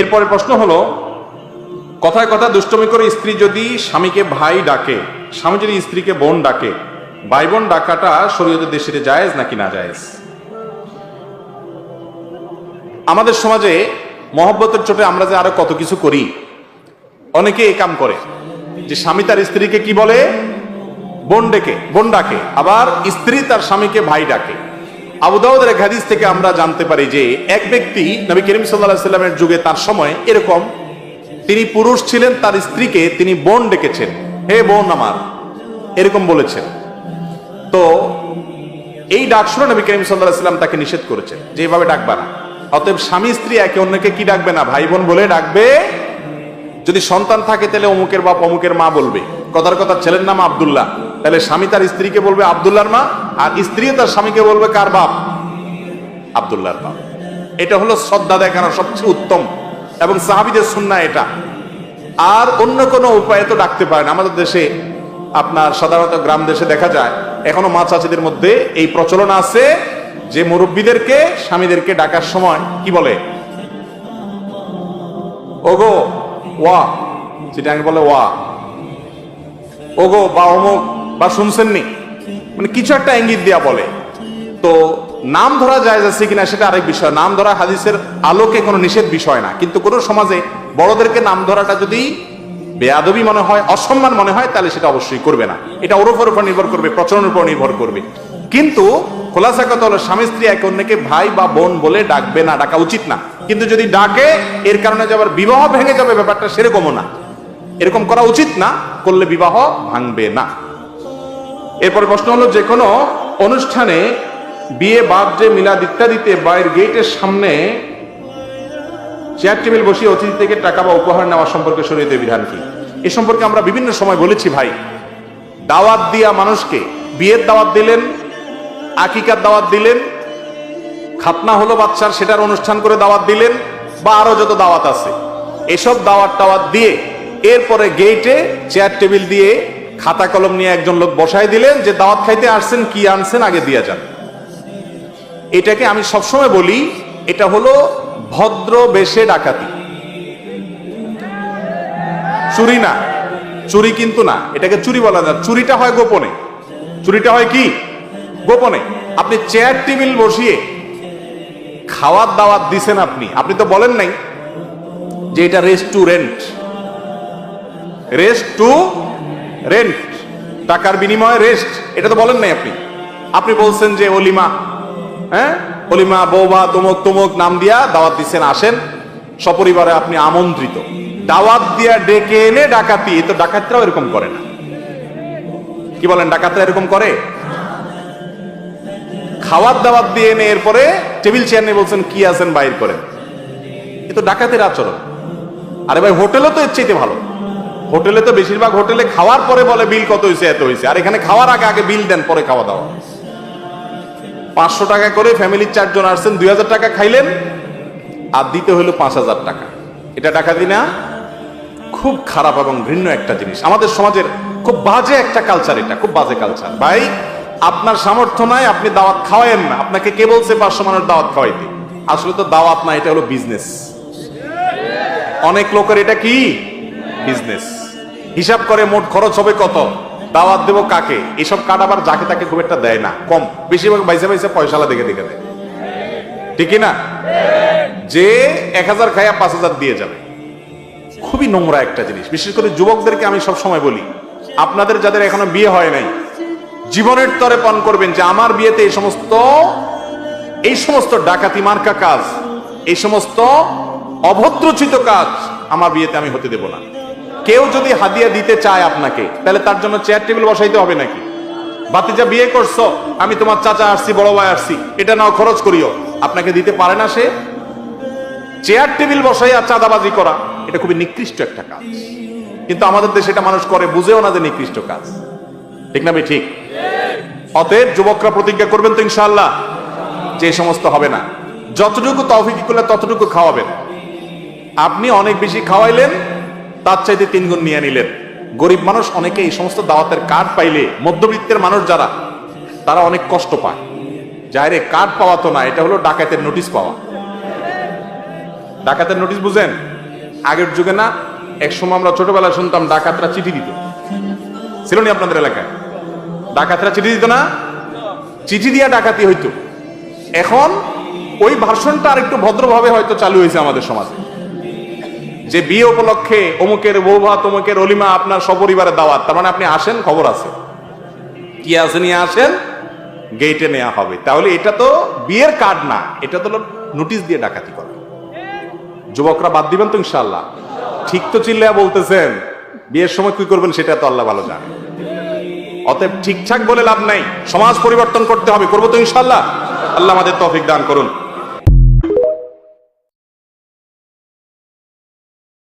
এরপরে প্রশ্ন হলো, কথায় কথা দুষ্টমি করে স্ত্রী যদি স্বামীকে ভাই ডাকে, স্বামী যদি স্ত্রীকে বোন ডাকে, ভাই বোন ডাকাটা শরীয়তের দৃষ্টিতে জায়েজ নাকি না জায়েজ? আমাদের সমাজে মহব্বতের চোটে আমরা যে আরো কত কিছু করি, অনেকে এই কাম করে যে স্বামী তার স্ত্রীকে কি বলে, বোন ডাকে, আবার স্ত্রী তার স্বামীকে ভাই ডাকে। আবু দাউদের এক হাদিস থেকে আমরা জানতে পারি যে এক ব্যক্তি নবী করিম সাল্লাল্লাহু আলাইহি সাল্লামের যুগে তার সময় এরকম, তিনি পুরুষ ছিলেন, তার স্ত্রীকে তিনি বোন ডেকেছেন, হে বোন আমার, এরকম বলেছেন। তো এই ডাক শুনে নবী করিম সাল্লাল্লাহু আলাইহি সাল্লাম তাকে নিষেধ করেছেন যে এভাবে ডাকবা না। অতএব স্বামী স্ত্রী একে অন্যকে কি ডাকবে না, ভাই বোন বলে ডাকবে। যদি সন্তান থাকে তাহলে অমুকের বাপ অমুকের মা বলবে। কথার কথা ছেলের নাম আব্দুল্লাহ, তাহলে স্বামী তার স্ত্রীকে বলবে আব্দুল্লাহর মা, আর স্ত্রী তার স্বামীকে বলবে কার বাপ, আব্দুল্লাহর বাপ। এটা হলো শ্রদ্ধা দেখানোর সবচেয়ে উত্তম এবং সাহাবীদের সুন্নাহ এটা। আর অন্য কোনো উপায়ে তো ডাকতে পারেন। আমাদের দেশে আপনার সাধারণত গ্রাম দেশে দেখা যায় এখনো মা চাচিদের মধ্যে এই প্রচলন আছে যে মুরব্বীদেরকে স্বামীদেরকে ডাকার সময় কি বলে, ওগো ওয়া, যেটা আমি বলে ওয়া, ওগো বা অমুক বা শুনছেননি, মানে কিছু একটা ইঙ্গিত দিয়া বলে। তো নাম ধরা যায় যাচ্ছে কিনা সেটা আরেক বিষয়। নাম ধরা হাদিসের আলোকে কোনো নিষেধ বিষয় না, কিন্তু কোনো সমাজে বড়দেরকে নাম ধরাটা যদি বেয়াদবি মনে হয়, অসম্মান মনে হয়, তাহলে সেটা অবশ্যই করবে না। এটা ওর উপর নির্ভর করবে, প্রচলনের উপর নির্ভর করবে। কিন্তু খোলাসা কথা হলো স্বামী স্ত্রী একে অন্যকে ভাই বা বোন বলে ডাকবে না, ডাকা উচিত না। কিন্তু যদি ডাকে এর কারণে যে আবার বিবাহ ভেঙে যাবে ব্যাপারটা সেরকমও না, এরকম করা উচিত না, করলে বিবাহ ভাঙবে না। এরপর প্রশ্ন হলো, যে কোনো অনুষ্ঠানে বিয়ে, বার্থডে, মিলাদ ইত্যাদিতে বাইরের গেটের সামনে চেয়ার টেবিল বসিয়ে অতিথি থেকে টাকা বা উপহার নেওয়া সম্পর্কে শরীয়তের বিধান কি? এ সম্পর্কে আমরা বিভিন্ন সময় বলেছি ভাই। দাওয়াত দিয়া মানুষকে, বিয়ের দাওয়াত দিলেন, আকিকার দাওয়াত দিলেন, খাতনা হলো বাচ্চার সেটার অনুষ্ঠান করে দাওয়াত দিলেন, বা আরো যত দাওয়াত আছে, এসব দাওয়াত দিয়ে এরপরে গেটে চেয়ার টেবিল দিয়ে খাতা কলম নিয়ে একজন লোক বসায় দিলেন যে দাওয়াত খাইতে আসছেন, কি আনছেন আগে দিয়ে যান। এটাকে আমি সবসময় বলি, এটা হলো ভদ্র বেশে ডাকাতি, চুরি না। চুরি কিন্তু না, এটাকে চুরি বলা যায়। চুরিটা হয় গোপনে, চুরিটা হয় কি গোপনে। আপনি চেয়ার টেবিল বসিয়ে খাওয়ার দাওয়াত দিছেন, আপনি তো বলেন নাই যে এটা রেস্টুরেন্ট, টাকার বিনিময়ে রেস্ট, এটা তো বলেন নাই। আপনি বলছেন যে অলিমা, অলিমা বৌবা তমুক তমুক নাম দিয়া দাওয়াত দিচ্ছেন, আসেন সপরিবারে আপনি আমন্ত্রিত। দাওয়াত দিয়া ডেকে এনে ডাকাতি, এ তো ডাকাতরাও এরকম করে না। কি বলেন, ডাকাতরা এরকম করে? খাওয়ার দাওয়াত দিয়ে এনে এরপরে টেবিল চেয়ার নিয়ে বলছেন কি আছেন বাইর করেন, এ তো ডাকাতের আচরণ। আরে ভাই, হোটেলে তো এর চাইতে ভালো। হোটেলে তো বেশিরভাগ হোটেলে খাওয়ার পরে বলে বিল কত হয়েছে, এত হয়েছে। আর এখানে খাওয়ার আগে আগে বিল দেন, পরে খাওয়া দাওয়া। 500 টাকা করে ফ্যামিলির 4 জন আসছেন, 2000 টাকা খাইলেন, আর দিতে হলো 5000 টাকা। এটা ডাকাতি না? খুব খারাপ এবং ঘৃণ্য একটা জিনিস। আমাদের সমাজের খুব বাজে একটা কালচার, এটা খুব বাজে কালচার। ভাই, আপনার সামর্থ্য নাই, আপনি দাওয়াত খাওয়ায়েন না। আপনাকে কে বলছে 500 মানুষ দাওয়াত খাওয়াইতে? আসলে তো দাওয়াত না, এটা হলো বিজনেস। অনেক লোকের এটা কি বিজনেস। হিসাব করে মোট খরচ হবে কত, দাওয়াত দেবো কাকে, এসব কার্ড আবার যাকে তাকে খুব একটা দেয় না, কম। বেশিরভাগ বাইসে পয়সালা দেখে দেয়, ঠিক না? যে 1000 খাইয়া 5000 দিয়ে যাবে। খুবই নোংরা একটা জিনিস। বিশেষ করে যুবকদেরকে আমি সব সময় বলি, আপনাদের যাদের এখনো বিয়ে হয় নাই, জীবনের তরে পান করবেন যে আমার বিয়েতে এই সমস্ত ডাকাতি মার্কা কাজ, এই সমস্ত অভদ্রচিত কাজ আমার বিয়েতে আমি হতে দেব না। কেউ যদি হাদিয়া দিতে চায় আপনাকে, তাহলে তার জন্য চেয়ার টেবিল বসাইতে হবে নাকি? ভাতিজা বিয়ে করছো, আমি তোমার চাচা আসছি, বড় ভাই আসছি, এটা নাও খরচ করিও, আপনাকে দিতে পারে না সে? চেয়ার টেবিল বসাইয়া চাঁদাবাজি করা, এটা খুবই নিকৃষ্ট একটা কাজ। কিন্তু আমাদের দেশে এটা মানুষ করে, বুঝেও না যে নিকৃষ্ট কাজ, ঠিক না ভাই? ঠিক। অতএব যুবকরা প্রতিজ্ঞা করবেন তো ইনশাআল্লাহ যে এই সমস্ত হবে না। যতটুকু তৌফিক করলে ততটুকু খাওয়াবেন। আপনি অনেক বেশি খাওয়াইলেন, তার চাইতে 3 গুণ নিয়ে নিলেন। গরিব মানুষ অনেকে এই সমস্ত দাওয়াতের কার্ড পাইলে, মধ্যবিত্তের মানুষ যারা, তারা অনেক কষ্ট পায়। যাইরে কার্ড পাওয়া তো না, এটা হলো ডাকাতের নোটিশ পাওয়া। ডাকাতের নোটিশ বুঝেন? আগের যুগে না, এক সময় আমরা ছোটবেলায় শুনতাম ডাকাতরা চিঠি দিত, ছিল না আপনাদের এলাকায়? ডাকাতরা চিঠি দিত না? চিঠি দিয়া ডাকাতি হইতো। এখন ওই ভার্সনটা আর একটু ভদ্রভাবে হয়তো চালু হয়েছে আমাদের সমাজে, যে বিয়ে উপলক্ষে অমুকের বৌভাত, অমুকের অলিমা, আপনার সপরিবারের দাওয়াত, তার মানে আপনি আসেন, খবর আছে, কি আছে নিয়ে আসেন, গেটে নেওয়া হবে। তাহলে এটা তো বিয়ের কার্ড না, এটা তো নোটিশ দিয়ে ডাকাতি করে। যুবকরা বাদ দিবেন তো ইনশাআল্লাহ? ঠিক তো চিল্লায়া বলতেছেন, বিয়ের সময় কি করবেন সেটা তো আল্লাহ ভালো জানে। অতএব ঠিকঠাক বলে লাভ নাই, সমাজ পরিবর্তন করতে হবে, করবো তো ইনশাআল্লাহ। আল্লাহ আমাদের তৌফিক দান করুন।